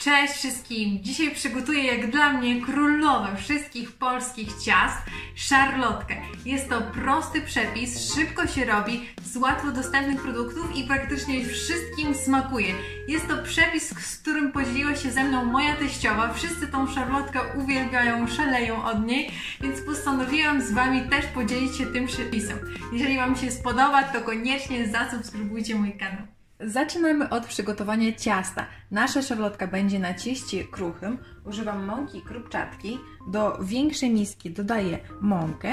Cześć wszystkim! Dzisiaj przygotuję jak dla mnie królowę wszystkich polskich ciast, szarlotkę. Jest to prosty przepis, szybko się robi, z łatwo dostępnych produktów i praktycznie wszystkim smakuje. Jest to przepis, z którym podzieliła się ze mną moja teściowa. Wszyscy tą szarlotkę uwielbiają, szaleją od niej, więc postanowiłam z Wami też podzielić się tym przepisem. Jeżeli Wam się spodoba, to koniecznie zasubskrybujcie mój kanał. Zaczynamy od przygotowania ciasta. Nasza szarlotka będzie na cieście kruchym. Używam mąki krupczatki. Do większej miski dodaję mąkę,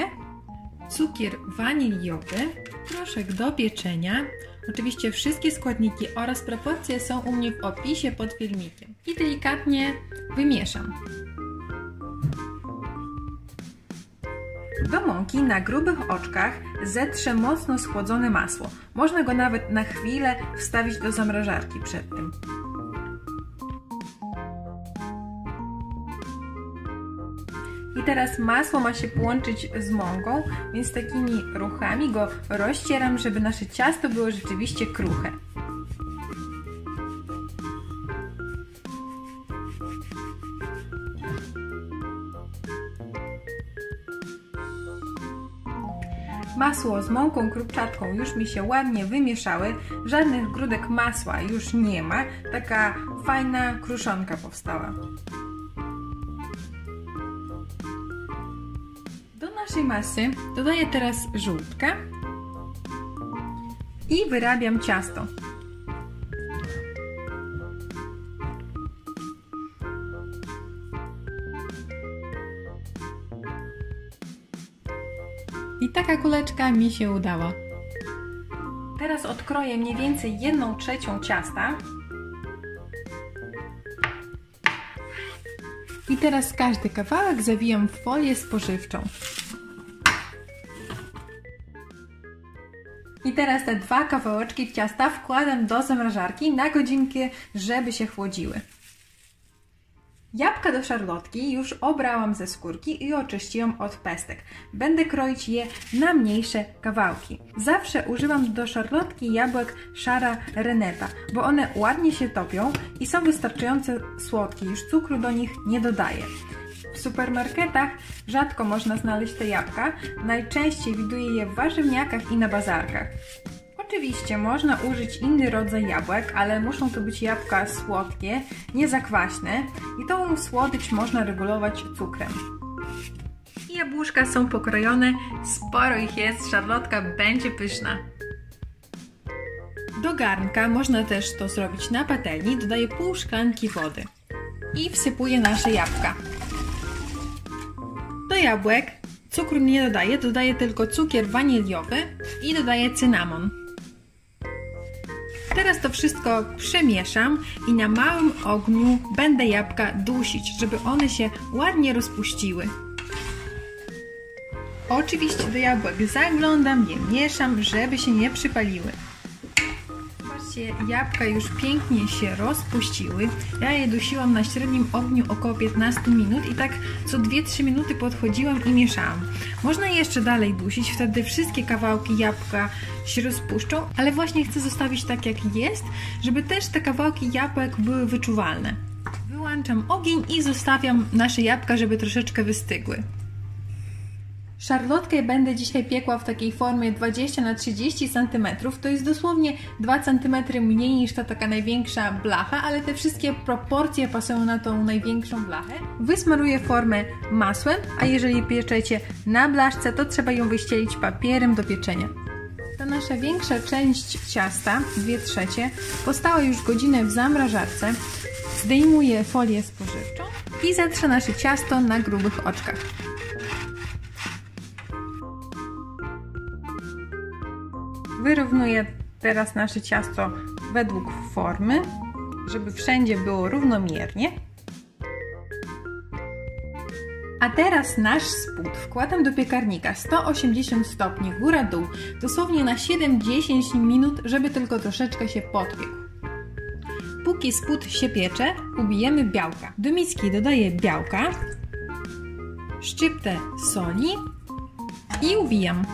cukier waniliowy, proszek do pieczenia. Oczywiście wszystkie składniki oraz proporcje są u mnie w opisie pod filmikiem. I delikatnie wymieszam. Do mąki na grubych oczkach zetrę mocno schłodzone masło. Można go nawet na chwilę wstawić do zamrażarki przed tym. I teraz masło ma się połączyć z mąką, więc takimi ruchami go rozcieram, żeby nasze ciasto było rzeczywiście kruche. Masło z mąką krupczatką już mi się ładnie wymieszały, żadnych grudek masła już nie ma, taka fajna kruszonka powstała. Do naszej masy dodaję teraz żółtka i wyrabiam ciasto. I taka kuleczka mi się udała. Teraz odkroję mniej więcej 1/3 ciasta. I teraz każdy kawałek zawijam w folię spożywczą. I teraz te 2 kawałeczki ciasta wkładam do zamrażarki na godzinkę, żeby się chłodziły. Jabłka do szarlotki już obrałam ze skórki i oczyściłam od pestek. Będę kroić je na mniejsze kawałki. Zawsze używam do szarlotki jabłek szara Reneta, bo one ładnie się topią i są wystarczająco słodkie, już cukru do nich nie dodaję. W supermarketach rzadko można znaleźć te jabłka, najczęściej widuję je w warzywniakach i na bazarkach. Oczywiście można użyć inny rodzaj jabłek, ale muszą to być jabłka słodkie, nie zakwaśne i tą słodycz można regulować cukrem. Jabłuszka są pokrojone, sporo ich jest, szarlotka będzie pyszna. Do garnka można też to zrobić na patelni, dodaję pół szklanki wody i wsypuję nasze jabłka. Do jabłek cukru nie dodaję, dodaję tylko cukier waniliowy i dodaję cynamon. Teraz to wszystko przemieszam i na małym ogniu będę jabłka dusić, żeby one się ładnie rozpuściły. Oczywiście do jabłek zaglądam, je mieszam, żeby się nie przypaliły. Zobaczcie, jabłka już pięknie się rozpuściły. Ja je dusiłam na średnim ogniu około 15 minut i tak co 2-3 minuty podchodziłam i mieszałam. Można jeszcze dalej dusić, wtedy wszystkie kawałki jabłka się rozpuszczą, ale właśnie chcę zostawić tak jak jest, żeby też te kawałki jabłek były wyczuwalne. Wyłączam ogień i zostawiam nasze jabłka, żeby troszeczkę wystygły. Szarlotkę będę dzisiaj piekła w takiej formie 20 na 30 cm. To jest dosłownie 2 cm mniej niż ta taka największa blacha, ale te wszystkie proporcje pasują na tą największą blachę. Wysmaruję formę masłem, a jeżeli pieczecie na blaszce, to trzeba ją wyścielić papierem do pieczenia. Ta nasza większa część ciasta, 2/3, postała już godzinę w zamrażarce. Zdejmuję folię spożywczą i zetrę nasze ciasto na grubych oczkach. Wyrównuję teraz nasze ciasto według formy, żeby wszędzie było równomiernie. A teraz nasz spód wkładam do piekarnika 180 stopni góra-dół, dosłownie na 7-10 minut, żeby tylko troszeczkę się podpiekł. Póki spód się piecze, ubijemy białka. Do miski dodaję białka, szczyptę soli i ubijam.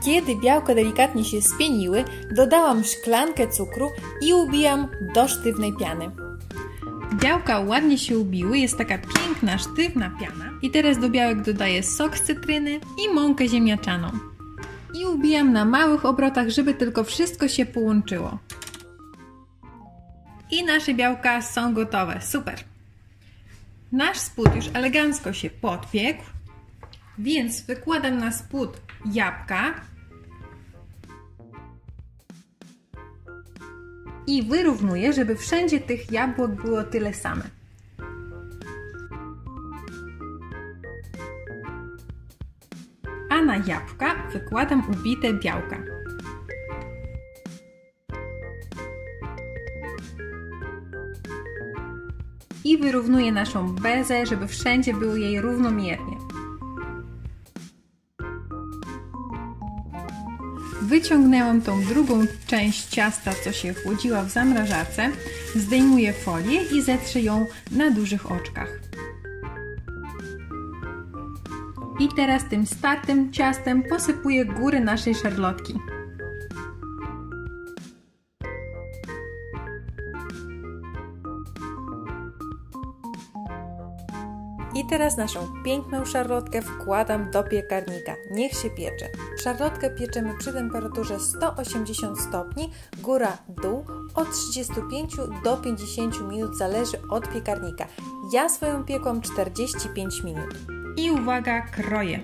Kiedy białka delikatnie się spieniły, dodałam szklankę cukru i ubijam do sztywnej piany. Białka ładnie się ubiły, jest taka piękna, sztywna piana. I teraz do białek dodaję sok z cytryny i mąkę ziemniaczaną. I ubijam na małych obrotach, żeby tylko wszystko się połączyło. I nasze białka są gotowe. Super! Nasz spód już elegancko się podpiekł, więc wykładam na spód jabłka i wyrównuję, żeby wszędzie tych jabłek było tyle same. A na jabłka wykładam ubite białka. I wyrównuję naszą bezę, żeby wszędzie było jej równomiernie. Wyciągnęłam tą drugą część ciasta, co się chłodziła w zamrażarce, zdejmuję folię i zetrzę ją na dużych oczkach. I teraz tym startym ciastem posypuję góry naszej szarlotki. I teraz naszą piękną szarlotkę wkładam do piekarnika. Niech się piecze. Szarlotkę pieczemy przy temperaturze 180 stopni, góra-dół, od 35 do 50 minut, zależy od piekarnika. Ja swoją piekłam 45 minut. I uwaga, kroję.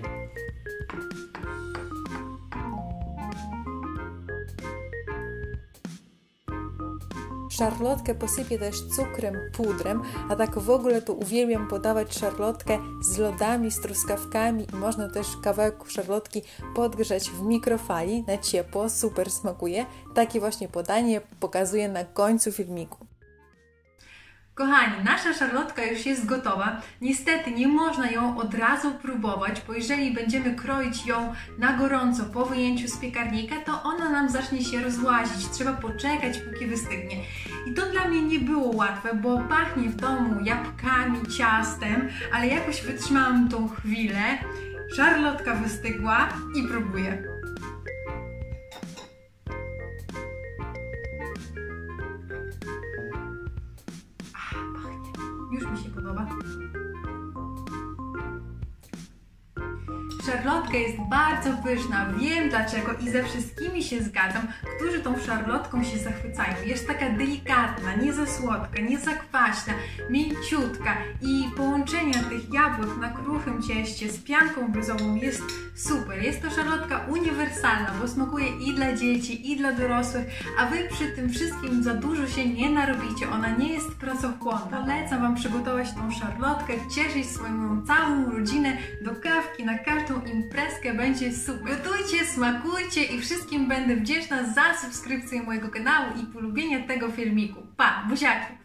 Szarlotkę posypię też cukrem, pudrem, a tak w ogóle to uwielbiam podawać szarlotkę z lodami, z truskawkami i można też kawałek szarlotki podgrzać w mikrofali na ciepło, super smakuje. Takie właśnie podanie pokazuję na końcu filmiku. Kochani, nasza szarlotka już jest gotowa. Niestety nie można ją od razu próbować, bo jeżeli będziemy kroić ją na gorąco po wyjęciu z piekarnika, to ona nam zacznie się rozłazić. Trzeba poczekać, póki wystygnie. I to dla mnie nie było łatwe, bo pachnie w domu jabłkami, ciastem, ale jakoś wytrzymałam tą chwilę. Szarlotka wystygła i próbuję. Już mi się podoba. Szarlotka jest bardzo pyszna, wiem dlaczego i ze wszystkimi się zgadzam, którzy tą szarlotką się zachwycają. Jest taka delikatna, nie za słodka, nie za kwaśna, mięciutka i połączenie tych jabłek na kruchym cieście z pianką bruzową jest super. Jest to szarlotka uniwersalna, bo smakuje i dla dzieci, i dla dorosłych, a Wy przy tym wszystkim za dużo się nie narobicie. Ona nie jest pracochłonna. Polecam Wam przygotować tą szarlotkę, cieszyć swoją całą rodzinę do kawki, na każdą imprezkę, będzie super. Gotujcie, smakujcie i wszystkim będę wdzięczna za subskrypcję mojego kanału i polubienie tego filmiku. Pa, buziaki!